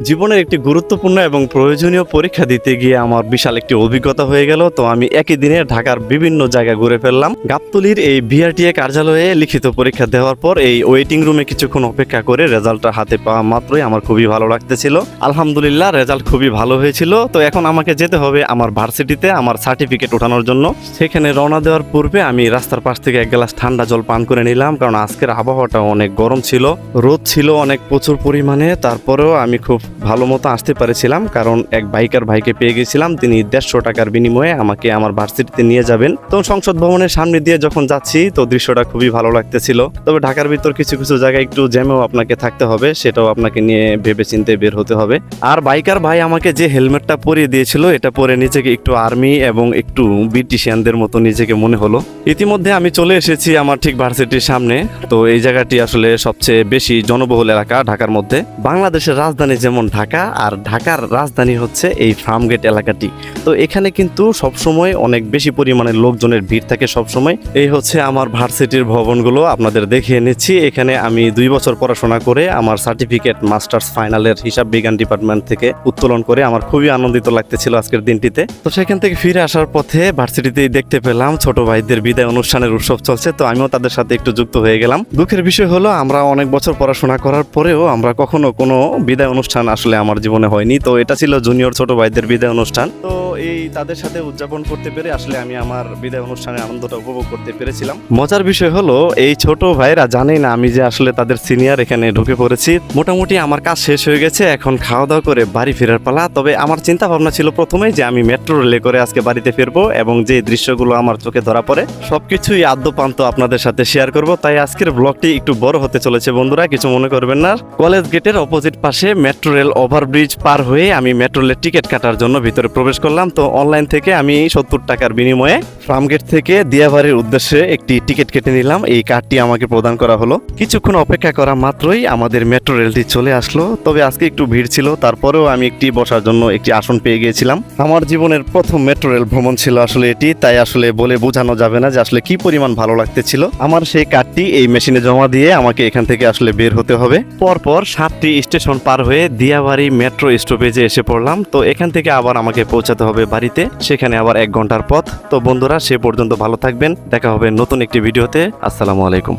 জীবনের একটি গুরুত্বপূর্ণ এবং প্রয়োজনীয় পরীক্ষা দিতে গিয়ে আমার বিশাল একটি অভিজ্ঞতা হয়ে গেল। তো আমি একই দিনে ঢাকার বিভিন্ন জায়গা ঘুরে ফেললাম। গাবতলীর এই বিআরটিএ কার্যালয়ে লিখিত পরীক্ষা দেওয়ার পর এই ওয়েটিং রুমে কিছুক্ষণ অপেক্ষা করে রেজাল্টটা হাতে পাওয়া মাত্রই আমার খুবই ভালো লাগতেছিল। আলহামদুলিল্লাহ, রেজাল্ট খুবই ভালো হয়েছিল। তো এখন আমাকে যেতে হবে আমার ভার্সিটিতে আমার সার্টিফিকেট ওঠানোর জন্য। সেখানে রওনা দেওয়ার পূর্বে আমি রাস্তার পাশ থেকে এক গ্লাস ঠান্ডা জল পান করে নিলাম, কারণ আজকের আবহাওয়াটা অনেক গরম ছিল, রোদ ছিল অনেক প্রচুর পরিমাণে। তারপরেও আমি খুব ভালো মতো আসতে পেরেছিলাম, কারণ এক বাইকার ভাইকে পেয়ে গেছিলাম, তিনি 150 টাকার বিনিময়ে আমাকে আমার ভার্সিটিতে নিয়ে যাবেন। তো সংসদ ভবনের সামনে দিয়ে যখন যাচ্ছি তো দৃশ্যটা খুবই ভালো লাগতেছিল। তবে ঢাকার ভিতর কিছু কিছু জায়গায় একটু জ্যামেও আপনাকে থাকতে হবে, সেটাও আপনাকে নিয়ে ভেবে চিন্তে বের হতে হবে। আর বাইকার ভাই আমাকে যে হেলমেটটা পরিয়ে দিয়েছিল, এটা পরে নিজেকে একটু আর্মি এবং একটু ব্রিটিশিয়ানদের মতো নিজেকে মনে হলো। ইতিমধ্যে আমি চলে এসেছি আমার ঠিক ভার্সিটির সামনে। তো এই জায়গাটি আসলে সবচেয়ে বেশি জনবহুল এলাকা ঢাকার মধ্যে। বাংলাদেশের রাজধানী যেমন ঢাকা, আর ঢাকার রাজধানী হচ্ছে এই ফার্মগেট এলাকাটি। তো এখানে কিন্তু সবসময় অনেক বেশি পরিমাণে লোকজনের ভিড় থাকে সবসময়। এই হচ্ছে আমার ভার্সিটির ভবনগুলো, আপনাদের দেখিয়ে নিচ্ছি। এখানে আমি 2 বছর পড়াশোনা করে আমার সার্টিফিকেট মাস্টার্স ফাইনালের হিসাব বিজ্ঞান ডিপার্টমেন্ট থেকে উত্তোলন করে আমার খুবই আনন্দিত লাগতেছিল আজকের দিনটিতে। তো সেখান থেকে ফিরে আসার পথে ভার্সিটিতেই দেখতে পেলাম ছোট ভাইদের বিদায় অনুষ্ঠানের উৎসব চলছে। তো আমিও তাদের সাথে একটু যুক্ত হয়ে গেলাম। দুঃখের বিষয় হলো, আমরা অনেক বছর পড়াশোনা করার পরেও আমরা কখনো কোনো বিদায় অনুষ্ঠান আসলে আমার জীবনে হয়নি। তো এটা ছিল জুনিয়র ছোট ভাইদের বিদায় অনুষ্ঠান। তো এই তাদের সাথে উদযাপন করতে পেরে আসলে আমি আমার বিদায় অনুষ্ঠানের আনন্দটা উপভোগ করতে পেরেছিলাম। মজার বিষয় হলো, এই ছোট ভাইরা জানেই না আমি যে আসলে তাদের সিনিয়র এখানে ঢুকে পড়েছি। মোটামুটি আমার কাজ শেষ হয়ে গেছে, এখন খাওয়া দাওয়া করে বাড়ি ফেরার পালা। তবে আমার চিন্তা ভাবনা ছিল প্রথমেই যে আমি মেট্রো রেলে করে আজকে বাড়িতে ফিরবো, এবং যে দৃশ্যগুলো আমার চোখে ধরা পড়ে সবকিছুই আদ্যপান্ত আপনাদের সাথে শেয়ার করব। তাই আজকের ব্লগটি একটু বড় হতে চলেছে বন্ধুরা, কিছু মনে করবেন না। কলেজ গেটের অপোজিট পাশে মেট্রো রেল ওভারব্রিজ পার হয়ে আমি মেট্রো রেলের টিকিট কাটার জন্য ভিতরে প্রবেশ করলাম। তো অনলাইন থেকে আমি 70 টাকার বিনিময়ে ফার্মগেট থেকে দিয়াবাড়ির উদ্দেশ্যে একটি টিকিট কেটে নিলাম। এই কার্ডটি আমাকে প্রদান করা হলো। কিছুক্ষণ অপেক্ষা করা মাত্রই আমাদের মেট্রো রেলটি চলে আসলো। তবে আজকে একটু ভিড় ছিল, তারপরেও আমি একটি বসার জন্য একটি আসন পেয়ে গিয়েছিলাম। আমার জীবনের প্রথম মেট্রো রেল ভ্রমণ ছিল আসলে এটি, তাই আসলে বলে বোঝানো যাবে না যে আসলে কি পরিমাণ ভালো লাগতেছিল। আমার সেই কার্ডটি এই মেশিনে জমা দিয়ে আমাকে এখান থেকে আসলে বের হতে হবে। পরপর 7টি স্টেশন পার হয়ে দিয়াবাড়ি মেট্রো স্টপেজে এসে পড়লাম। তো এখান থেকে আবার আমাকে পৌঁছাতে হবে বাড়িতে, সেখানে আবার 1 ঘন্টার পথ। তো বন্ধুরা, সে পর্যন্ত ভালো থাকবেন, দেখা হবে নতুন একটি ভিডিওতে। আসসালামু আলাইকুম।